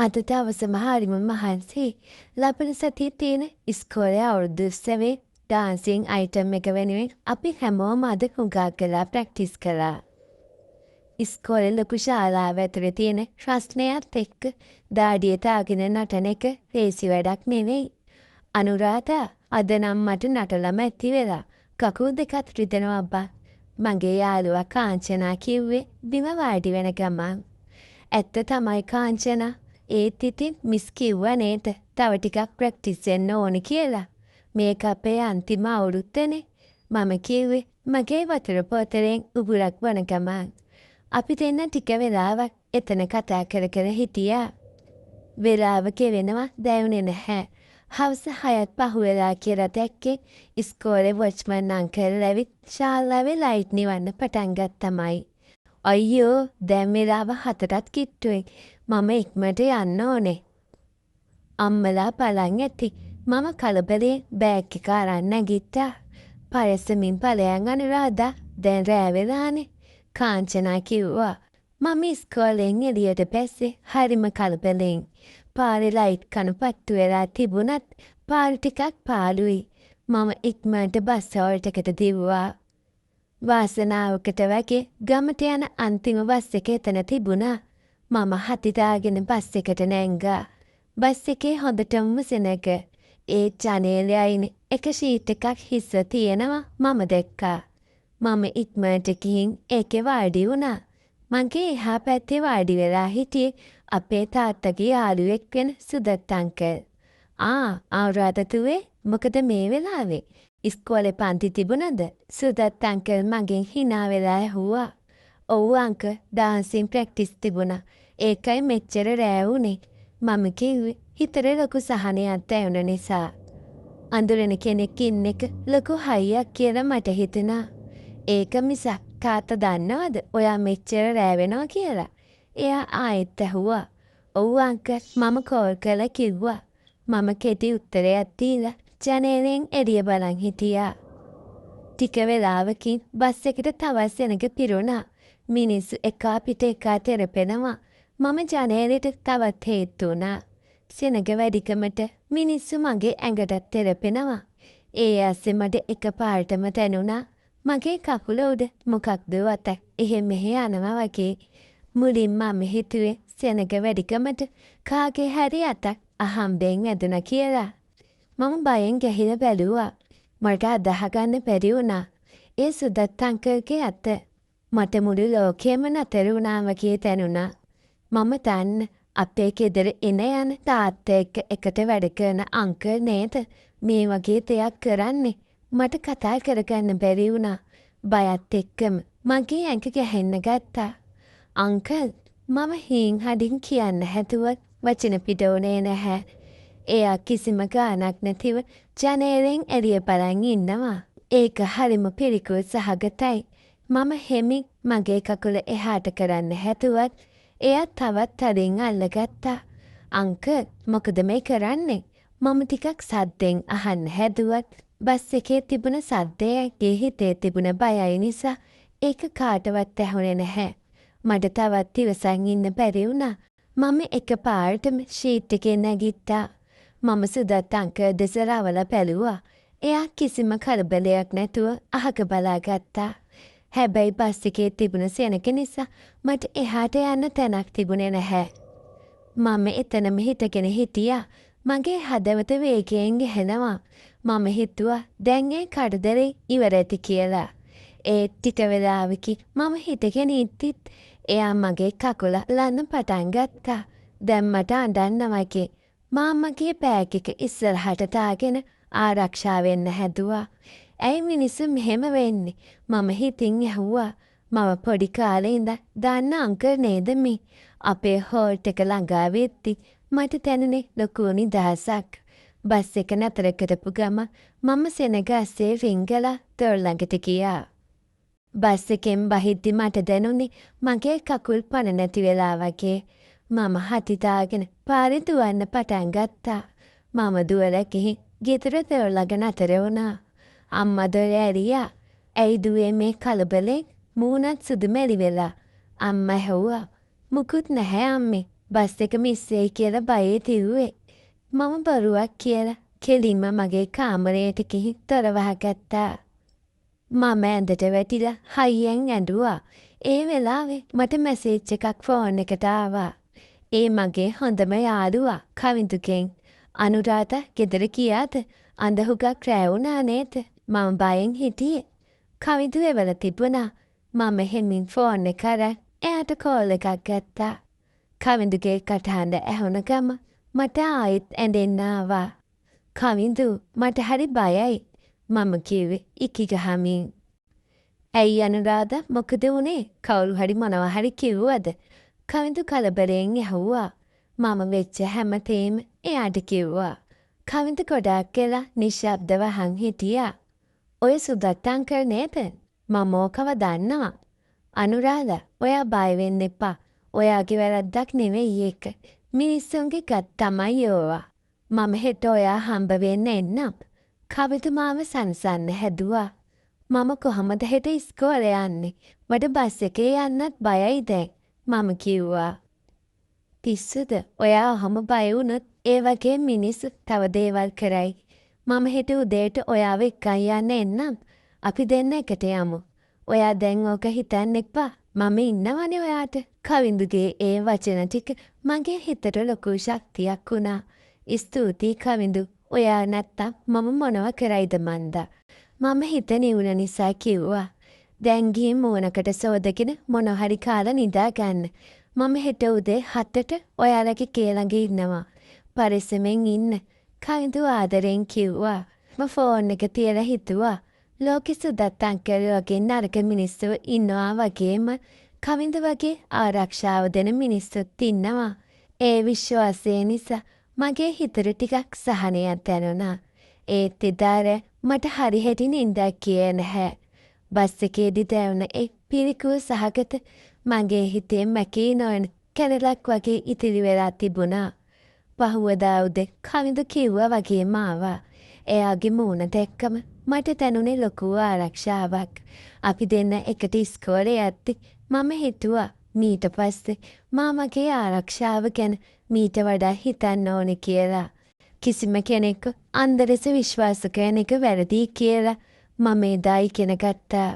අද දවසම හරිම මහන්සි. ලබන සතියේ තියෙන ඉස්කෝලේ අවුරුදු 7 ඩාන්සින් අයිටම් එක වෙනුවෙන් අපි හැමෝම අද හුඟක් කළා ප්‍රැක්ටිස් කළා. ඉස්කෝලේ ලොකු ශාලාව ඇතුලේ තියෙන රස්නයත් එක්ක දාඩිය තාගෙන නටන එක ලේසි වැඩක් නෙවෙයි. අනුරාධා අද නම් මට නටලම ඇති වෙලා. කකුල් දෙකත් රිදෙනවා අබ්බා. මගේ යාළුවා කාංචනා කිව්වේ බිම වාඩි වෙන ගමන්. ඇත්ත තමයි කාංචනා. ඒත් ඉතින් මිස් කිව්වා නේද තව ටිකක් ප්‍රැක්ටිස් වෙන්න ඕනි කියලා. මේක අපේ අන්තිම අවුරුද්දනේ. මම කිව්වේ මගේ වතුර බෝතලෙන් උගුරක් බොන ගමන්. අපි දෙන්න ටික වෙලාවක් එතන කතා කර කර හිටියා. වෙලාව ගෙවෙනවා දැනුනේ නැහැ. හවස 6ත් පහුවෙලා කියලා දැක්කේ ඉස්කෝලේ වොච්මන් අංකල් ඇවිත් ශාලාවේ ලයිට් නිවන්න පටන් ගත්තමයි. අයියෝ දැන් වෙලාව 7ටත් කිට්ටුයි. මම ඉක්මනට යන්න ඕනේ. අම්මලා බලන් ඇති. මම කලබලේ බෑග් එක අරන් නැගිට්ටා. පරස්සමින් ඵලයන් අනුරාධා දැන් රෑ වෙලානේ. කාංචනා කිව්වා. මම ඉස්කෝලෙන් එළියට බැස්සේ හරිම කලබලෙන්. පාරේ ලයිට් කණු පත්තු වෙලා තිබුණත් පාර ටිකක් පාළුයි. මම ඉක්මනට බස් හෝල්ටකට දිව්වා. වාසනාවකට වගේ ගමට යන අන්තිම බස් එක එතන තිබුණා. මම හතිදාගෙන බස් එකට නැංගා. බස් එකේ හොඳටම සෙනග. ඒ ජනේලේ අයින එක ෂීට් එකක් හිස්ව තියෙනවා මම දැක්කා. මම ඉක්මනට ගිහින් ඒකේ වාඩි වුණා. මගේ එහා පැත්තේ වාඩි වෙලා හිටියේ අපේ තාත්තගේ යාළුවෙක් වෙන සුදත් අංකල්. ආරාධතුවේ මොකද මේ වෙලාවේ? ඉස්කෝලේ පන්ති තිබුණද? සුදත් අංකල් මගෙන් hina වෙලා ඇහුවා. ඔව් අංකල් ඩාන්සින් ප්‍රැක්ටිස් තිබුණා. ඒකයි මෙච්චර රෑ වුනේ. මම කිව්වේ හිතට ලොකු සහනයක් දැනුන නිසා. අඳුරන කෙනෙක් ඉන්න එක ලොකු හයියක් කියලා මට හිතුණා. ඒක මිසක් තාත්තා දන්නවද ඔයා මෙච්චර රෑ වෙනවා කියලා? එයා ආයෙත් ඇහුවා. ඔව් අංකල් මම කෝල් කරලා කිව්වා. මම කෙටි උත්තරයක් දීලා ජනේලෙන් එළිය බලන් හිටියා. ටික වෙලාවකින් බස් එකට තවත් සෙනඟ පිරුණා. මිනිස්සු එකා පිට එකා තෙරපෙනවා. මම ජනේලෙට තවත් හේතු වුණා. සෙනඟ වැඩිකමට මිනිස්සු මගේ ඇඟටත් තෙරපෙනවා. ඒ ඇස්සේ මට එකපාරටම දැනුණා. මගේ කකුල උඩ මොකක්ද වතක් එහෙම මෙහෙ යනවා වගේ. මුලින්ම මම හිතුවේ සෙනඟ වැඩිකමට කාගේ හරි අතක් අහම්බෙන් වැදුණා කියලා. මම බයෙන් ගැහිලා බැලුවා. මට අදහගන්න බැරි වුණා. ඒ සුදත් අංකල්ගේ අත. මට මුළු ලෝකෙම නතර වුණා වගේ දැනුණා. මම දන්න අපේ ගෙදර එන යන තාත්තා එක්ක එකට වැඩ කරන අංකල් නේද මේ වගේ දෙයක් කරන්නේ. මට කතා කරගන්න බැරි වුණා. බයත් එක්කම මගේ ඇඟ ගැහෙන්න ගත්තා. අංකල් මම හීන් හඩින් කියන්න හැදුවත් වචන පිටෝනේ නැහැ. එයා කිසිම ගානක් නැතිව ජනේලෙන් එළිය බලන් ඉන්නවා. ඒක හරිම පිළිකුල් සහගතයි. මම හෙමින් මගේ කකුල එහාට කරන්න හැදුවත් එයා තවත් තදින් අල්ලගත්තා. අංකල් මොකද මේ කරන්නේ? මම ටිකක් සද්දෙන් අහන්න හැදුවත් බස් එකේ තිබුණ සද්දයගේ හිතේ තිබුණ බයයි නිසා ඒක කාටවත් ඇහුනේ නැහැ. මට තවත් ඉවසන් ඉන්න බැරි වුණා. මම එකපාරටම ෂීට් එකේ නැගිට්ටා. මම සුදත් අංකල් දෙස රවලා බැලුවා. එයා කිසිම කලබලයක් නැතුව අහක බලාගත්තා. හැබැයි බස් එකේ තිබුණ සෙනඟ නිසා මට එහාට යන්න තැනක් තිබුණේ නැහැ. මම එතනම හිටගෙන හිටියා. මගේ හදවත වේගයෙන් ගැහෙනවා. මම හිතුවා දැන් ඒ කරදරේ ඉවර ඇති කියලා. ඒ ටික වෙලාවකින් මම හිටගෙන ඉද්දිත් එයා මගේ කකුල ලන්න පටන් ගත්තා. දැන් මට අඬන්න වගේ. මාමගේ බෑග් එක ඉස්සරහට දාගෙන ආරක්ෂා වෙන්න හැදුවා. ඇයි මිනිස්සු මෙහෙම වෙන්නේ? මම හිතින් ඇහුවා. මම පොඩි කාලේ ඉඳන් දන්න අංකල් නේද මේ? අපේ හෝල්ට් එක ළඟා වෙද්දි මට දැනුනේ ලොකු නිදහසක්. බස් එක නතර කරපු ගම මම සෙනඟ ඇස්සේ රිංගලා දොර ළඟට ගියා. බස් එකෙන් බහිද්දි මට දැනුනේ මගේ කකුල් පණ නැති වෙලා වගේ. මම හතිදාගෙන පාරේ දුවන්න පටන් ගත්තා. මම දුවලා ගිහින් ගෙදර දොර ළඟ නතර වුණා. අම්මා දොර ඇරියා. ඇයි දුවේ මේ කලබලෙන්? මූණත් සුදු මැලි වෙලා. අම්මා ඇහුවා. මුකුත් නැහැ අම්මේ. බස් එක මිස් වෙයි කියලා බයේ තිව්වේ. මම බොරුවක් කියලා කෙලින්ම මගේ කාමරයට ගිහින් දොර වහගත්තා. මම ඇඳට වැටිලා හයියෙන් ඇඬුවා. ඒ වෙලාවේ මට මැසේජ් එකක් ෆෝන් එකට ආවා. ඒ මගේ හොඳම යාළුවා කවිඳුගෙන්. අනුරාධා ගෙදර ගියාද? අඳ හුඟක් රෑ වුණා නේද? මම බයෙන් හිටියේ. කවිඳු එවල තිබුණා. මම හෙමින් ෆෝන් එක අරන් එයාට කෝල් එකක් ගත්තා. කවිඳුගේ කටහඬ ඇහුණ ගම මට ආයෙත් ඇඬෙන්න ආවා. කවිඳු මට හරි බයයි. මම කිව්වේ ඉකි ගහමින්. ඇයි අනුරාධා මොකද වුනේ? කවුරු හරි මොනවා හරි කිව්වද? කවිඳු කලබලයෙන් ඇහුවා. මම වෙච්ච හැමතේම එයාට කිව්වා. කවිඳු ගොඩාක් කියලා නිශ්ශබ්දව අහන් හිටියා. ඔය සුදත් අංකල් නේද? මම ඕකව දන්නවා. අනුරාධා ඔයා බය වෙන්න එපා. ඔයාගේ වැරද්දක් නෙවෙයි ඒක. මිනිස්සුන්ගේ ගත් තමයි ඕවා. මම හෙට ඔයා හම්බ වෙන්න එන්නම්. කවිඳු මාව සනසන්න හැදුවා. මම කොහොමද හෙට ඉස්කෝලේ යන්නේ? මට බස් එකේ යන්නත් බයයි දැන්. මම කිව්වා. පිස්සුද? ඔයා ඔහොම බය වුණොත් ඒ වගේ මිනිස්සු තව දේවල් කරයි. මම හෙට උදේට ඔයාව එක්කන් යන්න එන්නම්. අපි දෙන්න එකට යමු. ඔයා දැන් ඕක හිතන්න එපා. මම ඉන්නවනේ ඔයාට. කවිඳුගේ ඒ වචන ටික මගේ හිතට ලොකු ශක්තියක් වුණා. ස්තුතියි කවිඳු. ඔයා නැත්තම් මම මොනව කරයිද මන්දා. මම හිත නිවුන නිසා කිව්වා. දැන් ගිහින් මූණකට සෝදගෙන මොන හරි කාලා නිදා ගන්න. මම හෙට උදේ 7ට ඔයාලගේ ගේ ළඟ ඉන්නවා. පරිස්සමෙන් ඉන්න. කවිඳු ආදරෙන් කිව්වා. මම ෆෝන් එක තියලා හිතුවා. ලෝකෙ සුදත් අංකල් වගේ නරක මිනිස්සු ඉන්නවා වගේම කවිඳු වගේ ආරක්ෂාව දෙන මිනිස්සුත් ඉන්නවා. ඒ විශ්වාසය නිසා මගේ හිතට ටිකක් සහනයක් දැනුණා. ඒත් එදා මට හරි හැටි නින්දක් ගියේ නැහැ. බස් එකේදී දැවුන එක් පිරිකුව සහගත මගේ හිතේ මැකී නොයන කැලලක් වගේ ඉතිරි වෙලා තිබුණා. පහුවදා උදේ කවිඳු කිව්වා වගේම ආවා. එයාගේ මූණ දැක්කම මට දැනුනේ ලොකු ආරක්ෂාවක්. අපි දෙන්න එකට ඉස්කෝලේ යද්දි මම හිතුවා මීට පස්සේ මාමගේ ආරක්ෂාව ගැන මීට වඩා හිතන්න ඕනේ කියලා. කිසිම කෙනෙක් අන්ධ ලෙස විශ්වාස කරන එක වැරදි කියලා මම එදා ඉගෙන ගත්තා.